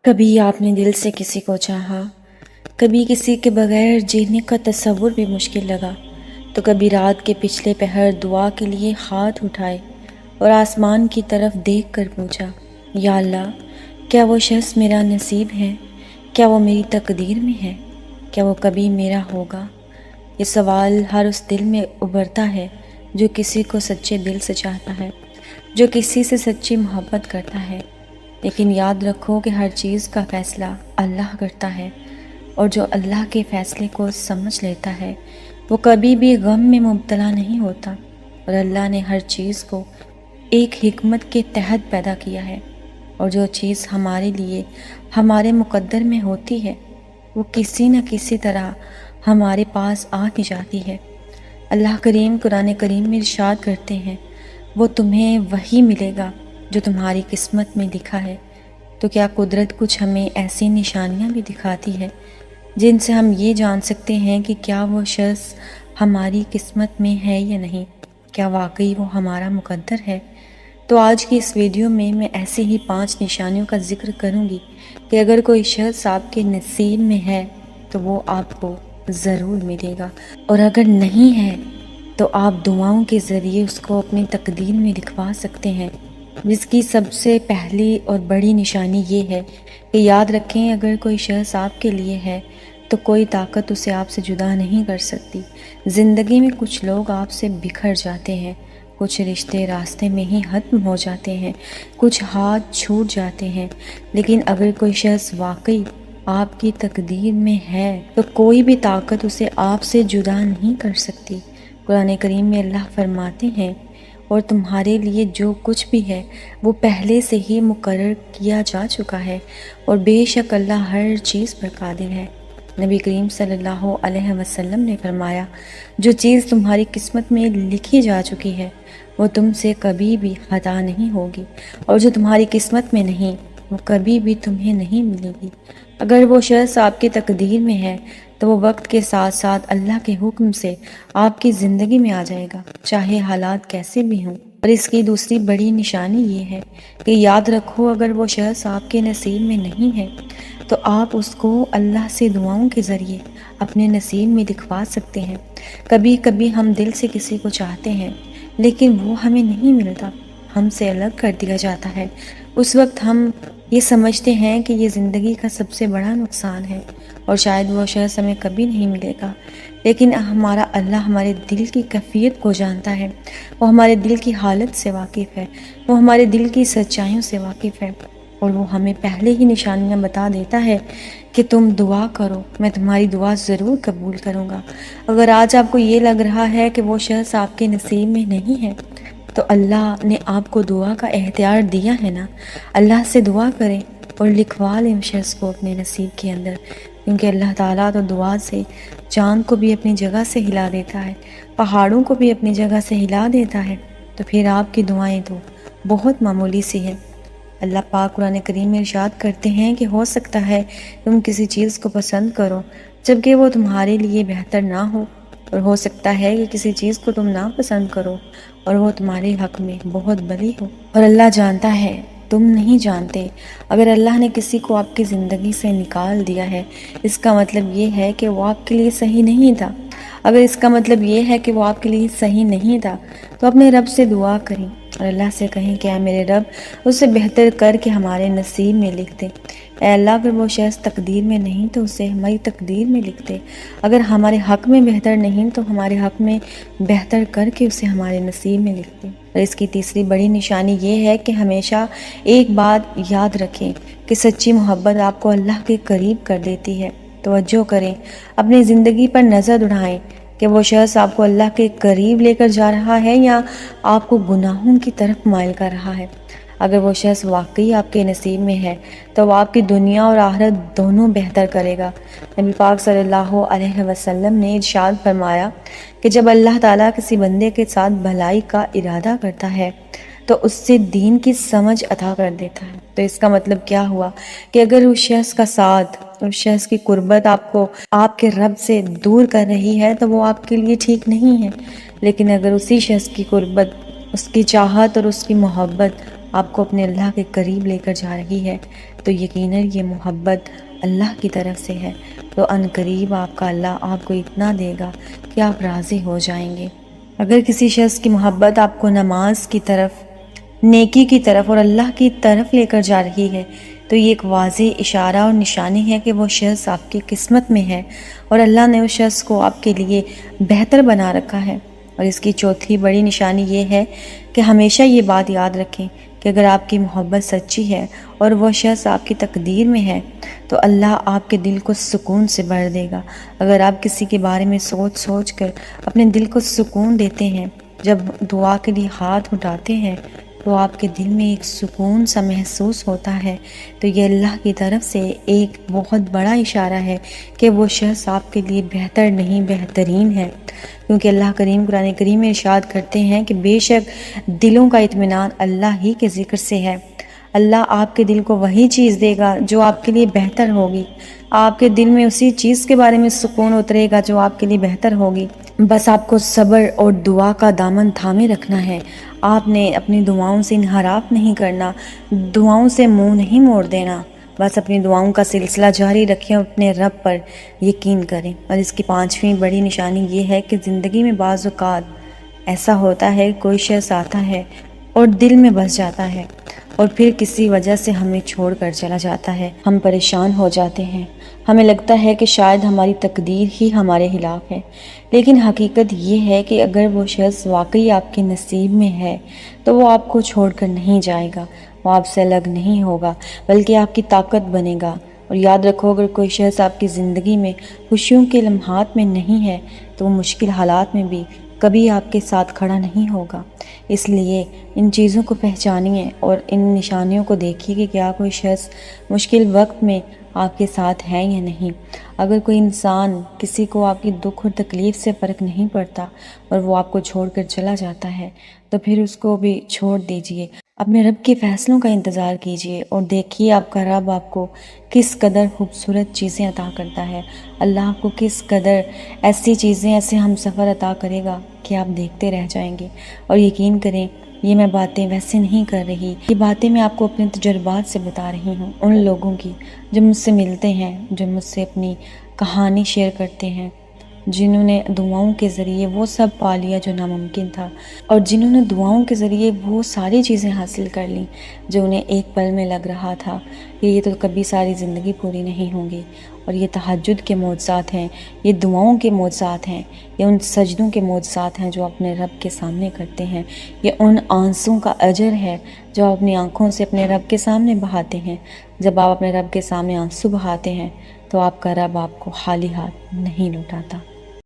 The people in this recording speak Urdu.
کبھی آپ نے دل سے کسی کو چاہا، کبھی کسی کے بغیر جینے کا تصور بھی مشکل لگا، تو کبھی رات کے پچھلے پہر دعا کے لیے ہاتھ اٹھائے اور آسمان کی طرف دیکھ کر پوچھا، یا اللہ، کیا وہ شخص میرا نصیب ہے؟ کیا وہ میری تقدیر میں ہے؟ کیا وہ کبھی میرا ہوگا؟ یہ سوال ہر اس دل میں ابھرتا ہے جو کسی کو سچے دل سے چاہتا ہے، جو کسی سے سچی محبت کرتا ہے۔ لیکن یاد رکھو کہ ہر چیز کا فیصلہ اللہ کرتا ہے، اور جو اللہ کے فیصلے کو سمجھ لیتا ہے وہ کبھی بھی غم میں مبتلا نہیں ہوتا، اور اللہ نے ہر چیز کو ایک حکمت کے تحت پیدا کیا ہے، اور جو چیز ہمارے لیے ہمارے مقدر میں ہوتی ہے وہ کسی نہ کسی طرح ہمارے پاس آ ہی جاتی ہے۔ اللہ کریم قرآن کریم میں ارشاد کرتے ہیں، وہ تمہیں وہی ملے گا جو تمہاری قسمت میں لکھا ہے۔ تو کیا قدرت کچھ ہمیں ایسی نشانیاں بھی دکھاتی ہے جن سے ہم یہ جان سکتے ہیں کہ کیا وہ شخص ہماری قسمت میں ہے یا نہیں؟ کیا واقعی وہ ہمارا مقدر ہے؟ تو آج کی اس ویڈیو میں ایسی ہی 5 نشانیوں کا ذکر کروں گی کہ اگر کوئی شخص آپ کے نصیب میں ہے تو وہ آپ کو ضرور ملے گا، اور اگر نہیں ہے تو آپ دعاؤں کے ذریعے اس کو اپنی تقدیر میں لکھوا سکتے ہیں۔ جس کی سب سے پہلی اور بڑی نشانی یہ ہے کہ یاد رکھیں، اگر کوئی شخص آپ کے لیے ہے تو کوئی طاقت اسے آپ سے جدا نہیں کر سکتی۔ زندگی میں کچھ لوگ آپ سے بکھر جاتے ہیں، کچھ رشتے راستے میں ہی ختم ہو جاتے ہیں، کچھ ہاتھ چھوٹ جاتے ہیں، لیکن اگر کوئی شخص واقعی آپ کی تقدیر میں ہے تو کوئی بھی طاقت اسے آپ سے جدا نہیں کر سکتی۔ قرآن کریم میں اللہ فرماتے ہیں، اور تمہارے لیے جو کچھ بھی ہے وہ پہلے سے ہی مقرر کیا جا چکا ہے، اور بے شک اللہ ہر چیز پر قادر ہے۔ نبی کریم صلی اللہ علیہ وسلم نے فرمایا، جو چیز تمہاری قسمت میں لکھی جا چکی ہے وہ تم سے کبھی بھی خطا نہیں ہوگی، اور جو تمہاری قسمت میں نہیں وہ کبھی بھی تمہیں نہیں ملے گی۔ اگر وہ شخص آپ کی تقدیر میں ہے تو وہ وقت کے ساتھ ساتھ اللہ کے حکم سے آپ کی زندگی میں آ جائے گا، چاہے حالات کیسے بھی ہوں۔ اور اس کی دوسری بڑی نشانی یہ ہے کہ یاد رکھو، اگر وہ شخص آپ کے نصیب میں نہیں ہے تو آپ اس کو اللہ سے دعاؤں کے ذریعے اپنے نصیب میں لکھوا سکتے ہیں۔ کبھی کبھی ہم دل سے کسی کو چاہتے ہیں لیکن وہ ہمیں نہیں ملتا، ہم سے الگ کر دیا جاتا ہے۔ اس وقت ہم یہ سمجھتے ہیں کہ یہ زندگی کا سب سے بڑا نقصان ہے، اور شاید وہ شخص ہمیں کبھی نہیں ملے گا، لیکن ہمارا اللہ ہمارے دل کی کیفیت کو جانتا ہے، وہ ہمارے دل کی حالت سے واقف ہے، وہ ہمارے دل کی سچائیوں سے واقف ہے، اور وہ ہمیں پہلے ہی نشانیاں بتا دیتا ہے کہ تم دعا کرو، میں تمہاری دعا ضرور قبول کروں گا۔ اگر آج آپ کو یہ لگ رہا ہے کہ وہ شخص آپ کے نصیب میں نہیں ہے تو اللہ نے آپ کو دعا کا اختیار دیا ہے نا، اللہ سے دعا کریں اور لکھوا لیں اس شخص کو اپنے نصیب کے اندر، کیونکہ اللہ تعالیٰ تو دعا سے چاند کو بھی اپنی جگہ سے ہلا دیتا ہے، پہاڑوں کو بھی اپنی جگہ سے ہلا دیتا ہے، تو پھر آپ کی دعائیں تو بہت معمولی سی ہیں۔ اللہ پاک قرآن کریم میں ارشاد کرتے ہیں کہ ہو سکتا ہے تم کسی چیز کو پسند کرو جبکہ وہ تمہارے لیے بہتر نہ ہو، اور ہو سکتا ہے کہ کسی چیز کو تم نہ پسند کرو اور وہ تمہارے حق میں بہت بلی ہو، اور اللہ جانتا ہے، تم نہیں جانتے۔ اگر اللہ نے کسی کو آپ کی زندگی سے نکال دیا ہے، اس کا مطلب یہ ہے کہ وہ آپ کے لیے صحیح نہیں تھا۔ اگر اس کا مطلب یہ ہے کہ وہ آپ کے لیے صحیح نہیں تھا تو اپنے رب سے دعا کریں اور اللہ سے کہیں کہ اے میرے رب، اسے بہتر کر کے ہمارے نصیب میں لکھ دے۔ اے اللہ، اگر وہ شخص تقدیر میں نہیں تو اسے ہماری تقدیر میں لکھ دے، اگر ہمارے حق میں بہتر نہیں تو ہمارے حق میں بہتر کر کے اسے ہمارے نصیب میں لکھ دے۔ اور اس کی تیسری بڑی نشانی یہ ہے کہ ہمیشہ ایک بات یاد رکھیں کہ سچی محبت آپ کو اللہ کے قریب کر دیتی ہے۔ توجہ کریں، اپنی زندگی پر نظر اٹھائیں کہ وہ شخص آپ کو اللہ کے قریب لے کر جا رہا ہے یا آپ کو گناہوں کی طرف مائل کر رہا ہے۔ اگر وہ شخص واقعی آپ کے نصیب میں ہے تو وہ آپ کی دنیا اور آخرت دونوں بہتر کرے گا۔ نبی پاک صلی اللہ علیہ وسلم نے ارشاد فرمایا کہ جب اللہ تعالیٰ کسی بندے کے ساتھ بھلائی کا ارادہ کرتا ہے تو اس سے دین کی سمجھ عطا کر دیتا ہے۔ تو اس کا مطلب کیا ہوا کہ اگر اس شخص کا ساتھ، اس شخص کی قربت آپ کو آپ کے رب سے دور کر رہی ہے تو وہ آپ کے لیے ٹھیک نہیں ہے، لیکن اگر اسی شخص کی قربت، اس کی چاہت اور اس کی محبت آپ کو اپنے اللہ کے قریب لے کر جا رہی ہے، تو یقیناً یہ محبت اللہ کی طرف سے ہے، تو ان قریب آپ کا اللہ آپ کو اتنا دے گا کہ آپ راضی ہو جائیں گے۔ اگر کسی شخص کی محبت آپ کو نماز کی طرف، نیکی کی طرف اور اللہ کی طرف لے کر جا رہی ہے، تو یہ ایک واضح اشارہ اور نشانی ہے کہ وہ شخص آپ کی قسمت میں ہے اور اللہ نے اس شخص کو آپ کے لیے بہتر بنا رکھا ہے۔ اور اس کی چوتھی بڑی نشانی یہ ہے کہ ہمیشہ یہ بات یاد رکھیں کہ اگر آپ کی محبت سچی ہے اور وہ شخص آپ کی تقدیر میں ہے تو اللہ آپ کے دل کو سکون سے بھر دے گا۔ اگر آپ کسی کے بارے میں سوچ سوچ کر اپنے دل کو سکون دیتے ہیں، جب دعا کے لیے ہاتھ اٹھاتے ہیں تو آپ کے دل میں ایک سکون سا محسوس ہوتا ہے، تو یہ اللہ کی طرف سے ایک بہت بڑا اشارہ ہے کہ وہ شخص آپ کے لیے بہتر نہیں بہترین ہے، کیونکہ اللہ کریم قرآن کریم میں ارشاد کرتے ہیں کہ بے شک دلوں کا اطمینان اللہ ہی کے ذکر سے ہے۔ اللہ آپ کے دل کو وہی چیز دے گا جو آپ کے لیے بہتر ہوگی، آپ کے دل میں اسی چیز کے بارے میں سکون اترے گا جو آپ کے لیے بہتر ہوگی۔ بس آپ کو صبر اور دعا کا دامن تھامے رکھنا ہے، آپ نے اپنی دعاؤں سے انحراف نہیں کرنا، دعاؤں سے منہ نہیں موڑ دینا، بس اپنی دعاؤں کا سلسلہ جاری رکھیں اور اپنے رب پر یقین کریں۔ اور اس کی پانچویں بڑی نشانی یہ ہے کہ زندگی میں بعض اوقات ایسا ہوتا ہے کوئی شخص آتا ہے اور دل میں بس جاتا ہے اور پھر کسی وجہ سے ہمیں چھوڑ کر چلا جاتا ہے، ہم پریشان ہو جاتے ہیں، ہمیں لگتا ہے کہ شاید ہماری تقدیر ہی ہمارے خلاف ہے، لیکن حقیقت یہ ہے کہ اگر وہ شخص واقعی آپ کے نصیب میں ہے تو وہ آپ کو چھوڑ کر نہیں جائے گا، وہ آپ سے الگ نہیں ہوگا بلکہ آپ کی طاقت بنے گا۔ اور یاد رکھو، اگر کوئی شخص آپ کی زندگی میں خوشیوں کے لمحات میں نہیں ہے تو وہ مشکل حالات میں بھی کبھی آپ کے ساتھ کھڑا نہیں ہوگا۔ اس لیے ان چیزوں کو پہچانیے اور ان نشانیوں کو دیکھیے کہ کیا کوئی شخص مشکل وقت میں آپ کے ساتھ ہے یا نہیں۔ اگر کوئی انسان، کسی کو آپ کی دکھ اور تکلیف سے فرق نہیں پڑتا اور وہ آپ کو چھوڑ کر چلا جاتا ہے تو پھر اس کو بھی چھوڑ دیجئے، اپنے رب کے فیصلوں کا انتظار کیجئے اور دیکھیے آپ کا رب آپ کو کس قدر خوبصورت چیزیں عطا کرتا ہے، اللہ آپ کو کس قدر ایسی چیزیں، ایسے ہم سفر عطا کرے گا کہ آپ دیکھتے رہ جائیں گے۔ اور یقین کریں، یہ میں باتیں ویسے نہیں کر رہی، یہ باتیں میں آپ کو اپنے تجربات سے بتا رہی ہوں، ان لوگوں کی جو مجھ سے ملتے ہیں، جو مجھ سے اپنی کہانی شیئر کرتے ہیں، جنہوں نے دعاؤں کے ذریعے وہ سب پا لیا جو ناممکن تھا، اور جنہوں نے دعاؤں کے ذریعے وہ ساری چیزیں حاصل کر لیں جو انہیں ایک پل میں لگ رہا تھا کہ یہ تو کبھی ساری زندگی پوری نہیں ہوں گی۔ اور یہ تہجد کے معجزات ہیں، یہ دعاؤں کے معجزات ہیں، یہ ان سجدوں کے معجزات ہیں جو اپنے رب کے سامنے کرتے ہیں، یہ ان آنسوں کا اجر ہے جو آپ اپنی آنکھوں سے اپنے رب کے سامنے بہاتے ہیں۔ جب آپ اپنے رب کے سامنے آنسو بہاتے ہیں تو آپ کا رب آپ کو خالی ہاتھ نہیں لوٹاتا۔